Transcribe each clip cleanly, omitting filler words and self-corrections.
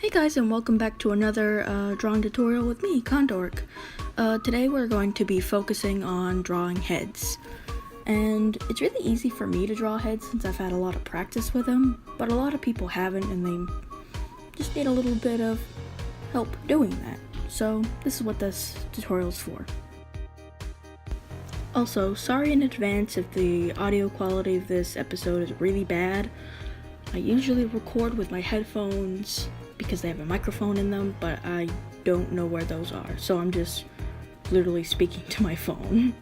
Hey guys, and welcome back to another drawing tutorial with me, Kondork. Today we're going to be focusing on drawing heads. And it's really easy for me to draw heads since I've had a lot of practice with them, but a lot of people haven't and they just need a little bit of help doing that. So this is what this tutorial is for. Also, sorry in advance if the audio quality of this episode is really bad. I usually record with my headphones because they have a microphone in them, but I don't know where those are, so I'm just literally speaking to my phone.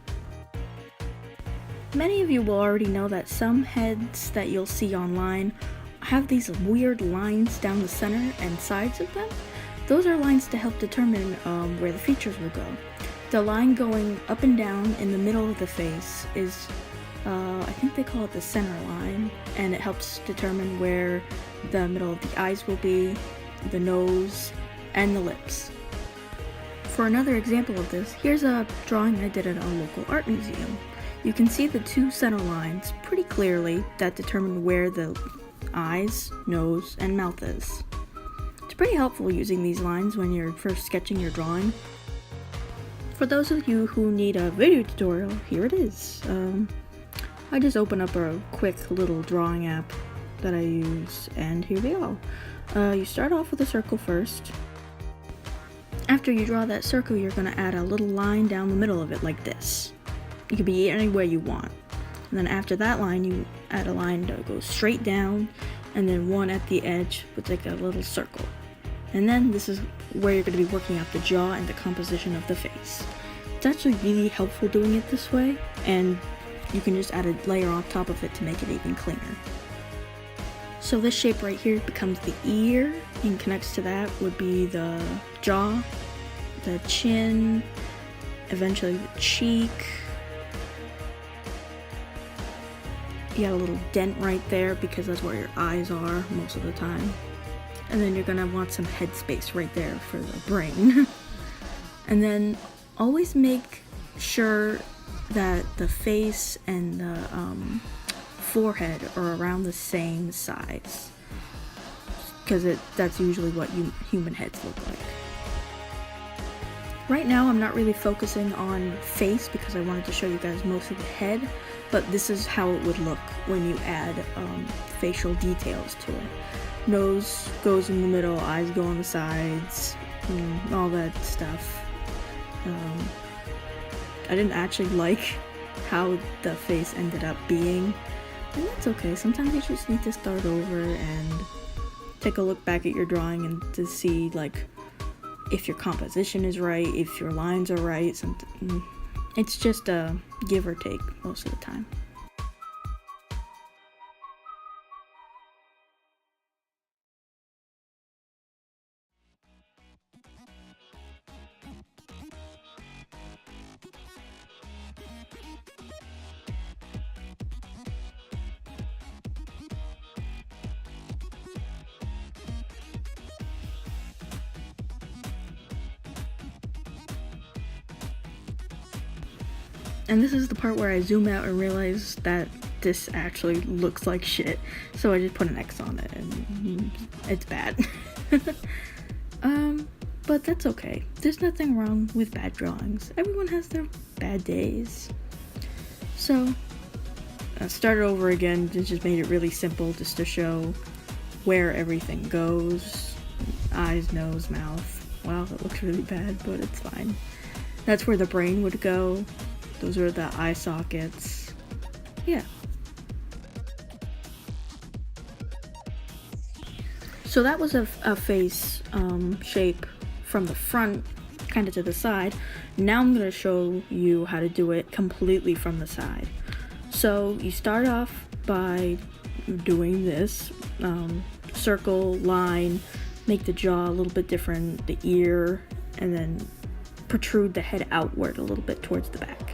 Many of you will already know that some heads that you'll see online have these weird lines down the center and sides of them. Those are lines to help determine where the features will go. The line going up and down in the middle of the face is, I think they call it the center line, and it helps determine where the middle of the eyes will be, the nose, and the lips. For another example of this, here's a drawing I did at a local art museum. You can see the two center lines pretty clearly that determine where the eyes, nose, and mouth is. It's pretty helpful using these lines when you're first sketching your drawing. For those of you who need a video tutorial, here it is. I just open up a quick little drawing app that I use, and here we go. You start off with a circle first. After you draw that circle, you're going to add a little line down the middle of it like this. It could be anywhere you want. And then after that line, you add a line that goes straight down, and then one at the edge with like a little circle. And then this is where you're going to be working out the jaw and the composition of the face. It's actually really helpful doing it this way, and you can just add a layer on top of it to make it even cleaner. So this shape right here becomes the ear, and connects to that would be the jaw, the chin, eventually the cheek. You got a little dent right there because that's where your eyes are most of the time. And then you're gonna want some head space right there for the brain. And then always make sure that the face and the forehead are around the same size, because that's usually what human heads look like. Right now I'm not really focusing on face because I wanted to show you guys most of the head, but this is how it would look when you add facial details to it. Nose goes in the middle, eyes go on the sides, all that stuff. I didn't actually like how the face ended up being, and that's okay. Sometimes you just need to start over and take a look back at your drawing and to see like if your composition is right, if your lines are right. It's just a give or take most of the time. And this is the part where I zoom out and realize that this actually looks like shit. So I just put an X on it, and it's bad. But that's okay. There's nothing wrong with bad drawings. Everyone has their bad days. So I started over again, just made it really simple just to show where everything goes. Eyes, nose, mouth. Wow, that looks really bad, but it's fine. That's where the brain would go. Those are the eye sockets. Yeah. So that was a face shape from the front, kind of to the side. Now I'm going to show you how to do it completely from the side. So you start off by doing this circle, line, make the jaw a little bit different, the ear, and then protrude the head outward a little bit towards the back.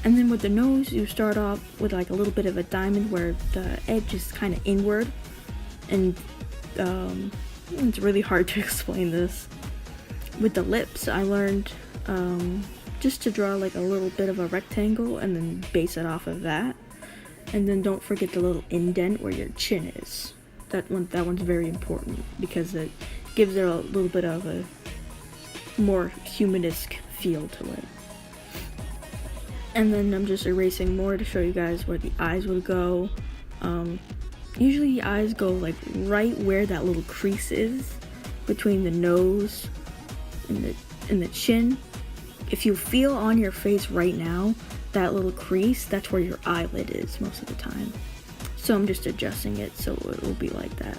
And then with the nose, you start off with like a little bit of a diamond where the edge is kind of inward. And it's really hard to explain this. With the lips, I learned just to draw like a little bit of a rectangle and then base it off of that. And then don't forget the little indent where your chin is. That one's very important because gives it a little bit of a more humanesque feel to it. And then I'm just erasing more to show you guys where the eyes would go. Usually the eyes go like right where that little crease is between the nose and the chin. If you feel on your face right now, that little crease, that's where your eyelid is most of the time. So I'm just adjusting it so it will be like that.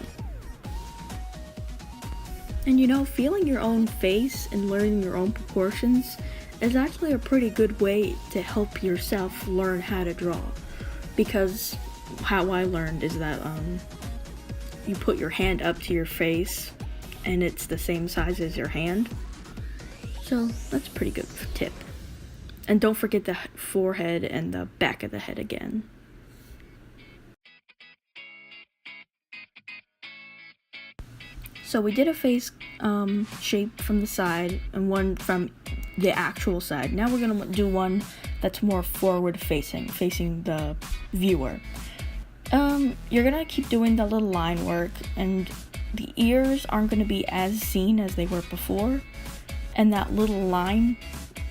And you know, feeling your own face and learning your own proportions is actually a pretty good way to help yourself learn how to draw. Because how I learned is that you put your hand up to your face and it's the same size as your hand. So that's a pretty good tip. And don't forget the forehead and the back of the head again. So we did a face shape from the side and one from the actual side. Now we're gonna do one that's more forward facing the viewer. You're gonna keep doing the little line work, and the ears aren't gonna be as seen as they were before, and that little line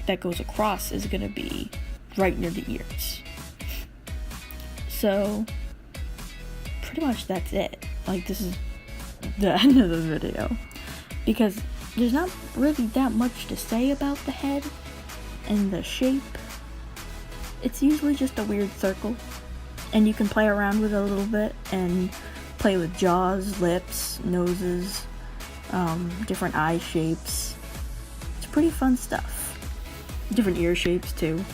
that goes across is gonna be right near the ears. So pretty much that's it. Like, this is the end of the video, because there's not really that much to say about the head and the shape. It's usually just a weird circle, and you can play around with it a little bit and play with jaws, lips, noses, different eye shapes. It's pretty fun stuff. Different ear shapes too.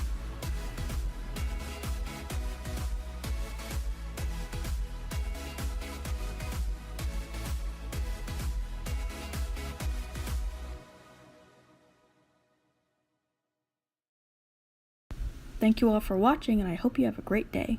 Thank you all for watching, and I hope you have a great day.